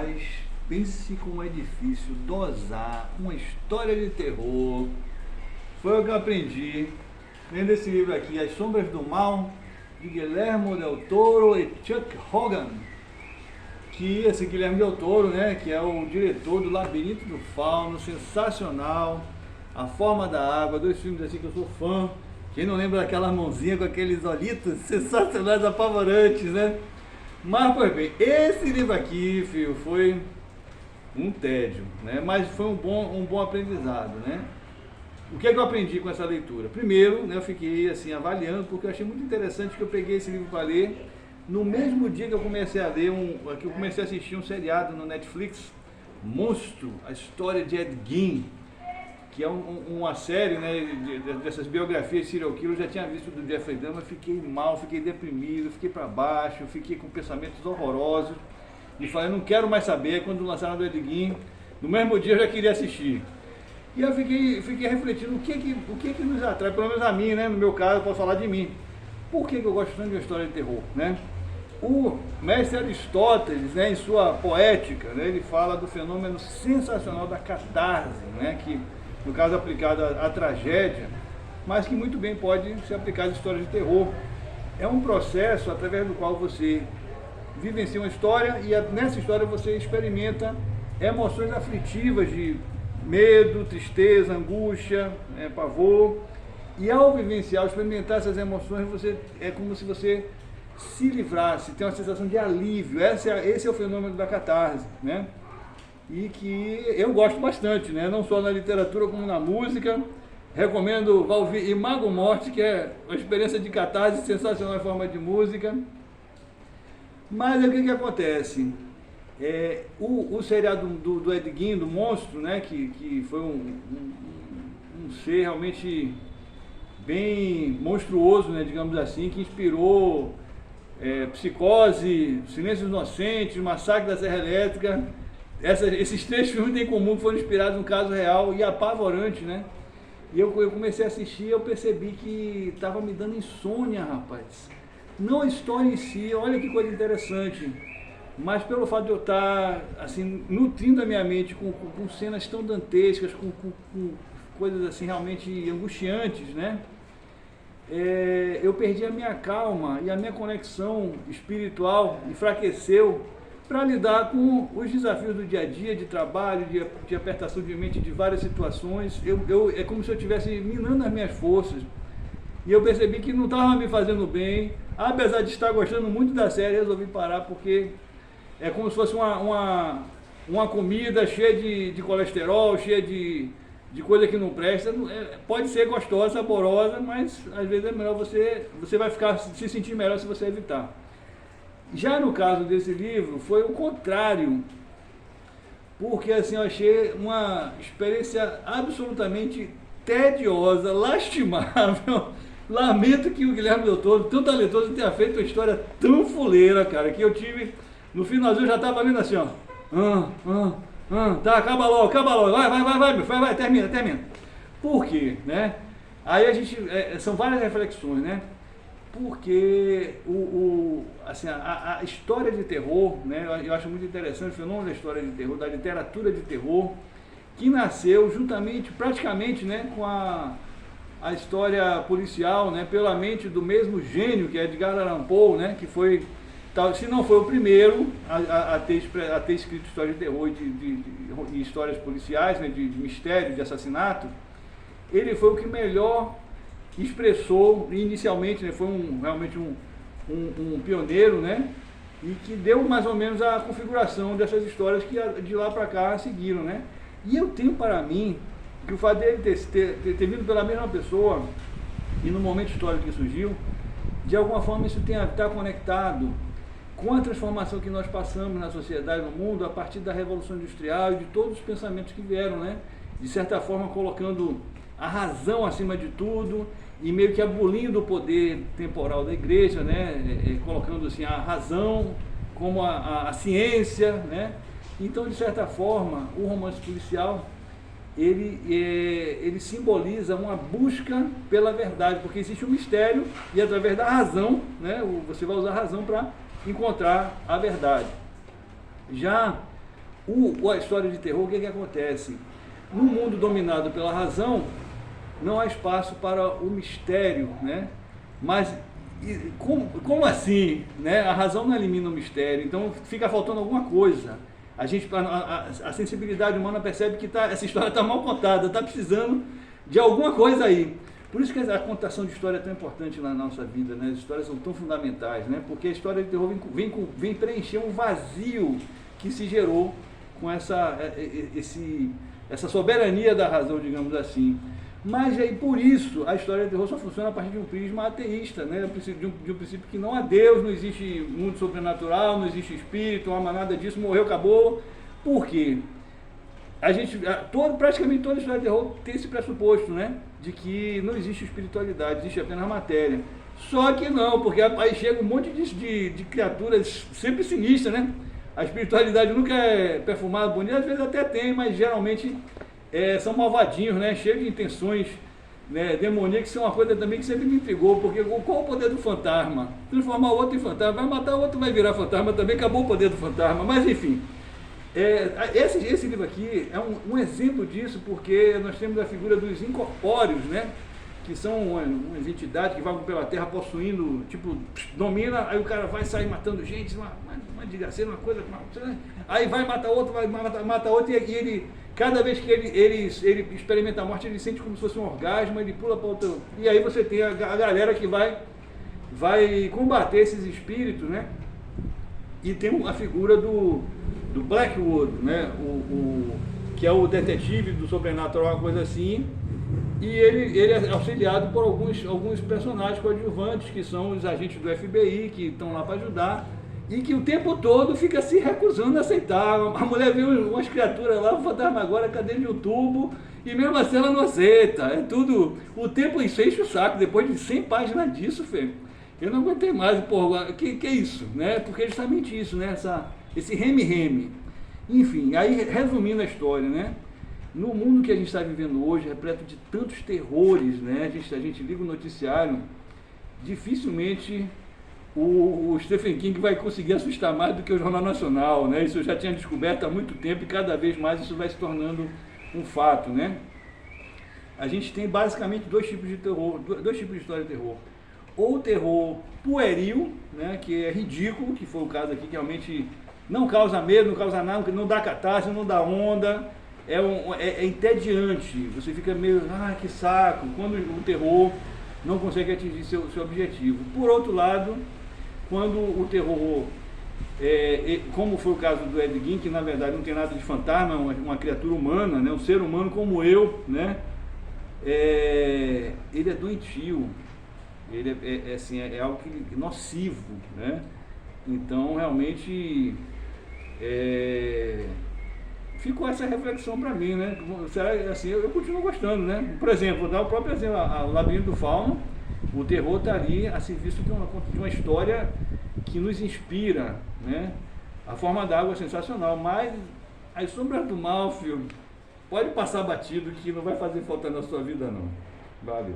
Rapaz, pense como é difícil dosar uma história de terror. Foi o que eu aprendi lendo esse livro aqui, As Sombras do Mal, de Guillermo del Toro e Chuck Hogan. Que esse Guillermo del Toro, né, que é o diretor do Labirinto do Fauno, sensacional. A Forma da Água, dois filmes assim que eu sou fã. Quem não lembra daquela mãozinha com aqueles olhitos sensacionais, apavorantes, né? Mas, pois bem, esse livro aqui, filho, foi um tédio, né? Mas foi um bom aprendizado, né? O que é que eu aprendi com essa leitura? Primeiro, né, eu fiquei assim avaliando, porque eu achei muito interessante que eu peguei esse livro para ler no mesmo dia que eu comecei a ler, que eu comecei a assistir um seriado no Netflix, Monstro, a história de Ed Gein, que é uma série, né, dessas biografias de serial killer. Eu já tinha visto do Jeffrey Dahmer, fiquei mal, fiquei deprimido, fiquei para baixo, fiquei com pensamentos horrorosos e falei, não quero mais saber. Quando lançaram do Ed Gein, no mesmo dia eu já queria assistir. E eu fiquei refletindo o que nos atrai, pelo menos a mim, né, no meu caso, eu posso falar de mim. Por que eu gosto tanto de uma história de terror, né? O mestre Aristóteles, né, em sua poética, né, ele fala do fenômeno sensacional da catarse, né, que no caso aplicado à tragédia, mas que muito bem pode ser aplicado à história de terror. É um processo através do qual você vivencia uma história e nessa história você experimenta emoções aflitivas de medo, tristeza, angústia, pavor. E ao vivenciar, ao experimentar essas emoções, é como se você se livrasse, tem uma sensação de alívio. Esse é o fenômeno da catarse, né? E que eu gosto bastante, né? Não só na literatura como na música. Recomendo ouvir Imago Morte, que é uma experiência de catarse sensacional em forma de música. Mas o que acontece? O seriado do Ed Gein, do Monstro, né? Que foi um ser realmente bem monstruoso, né? Digamos assim, que inspirou Psicose, Silêncio Inocente, Massacre da Serra Elétrica. Esses três filmes têm em comum que foram inspirados num caso real e apavorante, né? E eu comecei a assistir e eu percebi que estava me dando insônia, rapaz. Não a história em si, olha que coisa interessante, mas pelo fato de eu estar assim, nutrindo a minha mente com cenas tão dantescas, com coisas assim realmente angustiantes, né? Eu perdi a minha calma e a minha conexão espiritual enfraqueceu para lidar com os desafios do dia a dia, de trabalho, de apertação de mente de várias situações. É como se eu estivesse minando as minhas forças. E eu percebi que não estava me fazendo bem. Apesar de estar gostando muito da série, resolvi parar porque é como se fosse uma comida cheia de colesterol, cheia de coisa que não presta. Pode ser gostosa, saborosa, mas às vezes é melhor você vai se sentir melhor se você evitar. Já no caso desse livro, foi o contrário, porque assim, eu achei uma experiência absolutamente tediosa, lastimável. Lamento que o Guilherme del Toro, tão talentoso, tenha feito uma história tão fuleira, cara, que eu tive, no finalzinho eu já estava vendo assim, ó, tá, acaba logo, vai, termina. Por quê, né? Aí a gente, são várias reflexões, né? Porque assim, a história de terror, né, eu acho muito interessante o fenômeno da história de terror, da literatura de terror, que nasceu juntamente, praticamente, né, com a história policial, né, pela mente do mesmo gênio que é Edgar Allan Poe, né, que foi, se não foi o primeiro a ter escrito histórias de terror e histórias policiais, né, de mistério, de assassinato. Ele foi o que melhor expressou inicialmente, né, foi realmente um pioneiro, né, e que deu mais ou menos a configuração dessas histórias que de lá para cá seguiram, né. E eu tenho para mim que o fato dele ter vindo pela mesma pessoa e no momento histórico que surgiu, de alguma forma isso está conectado com a transformação que nós passamos na sociedade, no mundo, a partir da Revolução Industrial e de todos os pensamentos que vieram, né, de certa forma colocando a razão acima de tudo e meio que abolindo o poder temporal da igreja, né, colocando assim a razão como a ciência, né. Então, de certa forma, o romance policial ele simboliza uma busca pela verdade, porque existe um mistério e através da razão, né, você vai usar a razão para encontrar a verdade. Já A história de terror, o que acontece? No mundo dominado pela razão, não há espaço para o mistério, né? Mas como assim? Né? A razão não elimina o mistério, então fica faltando alguma coisa. A sensibilidade humana percebe que essa história está mal contada, está precisando de alguma coisa aí. Por isso que a contação de história é tão importante na nossa vida, né? As histórias são tão fundamentais, né? Porque a história de terror vem preencher um vazio que se gerou com essa soberania da razão, digamos assim. Mas aí, por isso, a história de terror só funciona a partir de um prisma ateísta, né? De um princípio que não há Deus, não existe mundo sobrenatural, não existe espírito, não há nada disso, morreu, acabou. Por quê? Praticamente toda a história de terror tem esse pressuposto, né? De que não existe espiritualidade, existe apenas matéria. Só que não, porque aí chega um monte de criaturas sempre sinistras, né? A espiritualidade nunca é perfumada, bonita, às vezes até tem, mas geralmente são malvadinhos, né? Cheios de intenções, né, demoníacas, que são uma coisa também que sempre me intrigou, porque qual o poder do fantasma? Transformar o outro em fantasma, vai matar o outro, vai virar fantasma também, acabou o poder do fantasma, mas enfim. Esse livro aqui é um exemplo disso, porque nós temos a figura dos incorpóreos, né? Que são umas entidades que vagam pela terra possuindo, tipo, domina, aí o cara vai sair matando gente, uma desgraceira, uma coisa, aí vai matar outro, mata outro, e ele, cada vez que ele experimenta a morte, ele sente como se fosse um orgasmo, ele pula para outro, e aí você tem a galera que vai combater esses espíritos, né? E tem a figura do Blackwood, né? Que é o detetive do sobrenatural, uma coisa assim. E ele é auxiliado por alguns personagens coadjuvantes, que são os agentes do FBI, que estão lá para ajudar, e que o tempo todo fica se recusando a aceitar. A mulher viu umas criaturas lá, o fantasma agora, cadê de um tubo, e mesmo assim ela não aceita. É tudo, o tempo enche o saco, depois de 100 páginas disso, Fê. Eu não aguentei mais, porra, que é isso, né? Porque é justamente isso, né? Esse reme-reme. Enfim, aí resumindo a história, né? No mundo que a gente está vivendo hoje, repleto de tantos terrores, né? A gente liga o noticiário, dificilmente o Stephen King vai conseguir assustar mais do que o Jornal Nacional, né? Isso eu já tinha descoberto há muito tempo e cada vez mais isso vai se tornando um fato, né? A gente tem basicamente dois tipos de terror, dois tipos de história de terror. Ou o terror pueril, né? Que é ridículo, que foi o caso aqui, que realmente não causa medo, não causa nada, não dá catástrofe, não dá onda. É entediante, você fica meio, que saco, quando o terror não consegue atingir seu objetivo. Por outro lado, quando o terror, como foi o caso do Ed Gein, que na verdade não tem nada de fantasma, é uma criatura humana, né, um ser humano como eu, né, ele é doentio, ele é algo nocivo, né, então realmente ficou essa reflexão para mim, né? Assim, eu continuo gostando, né? Por exemplo, vou dar o próprio exemplo, o Labirinto do Fauno, o terror está ali a serviço de uma história que nos inspira, né? A Forma d'Água é sensacional, mas As Sombras do Mal, filho, pode passar batido que não vai fazer falta na sua vida, não. Valeu.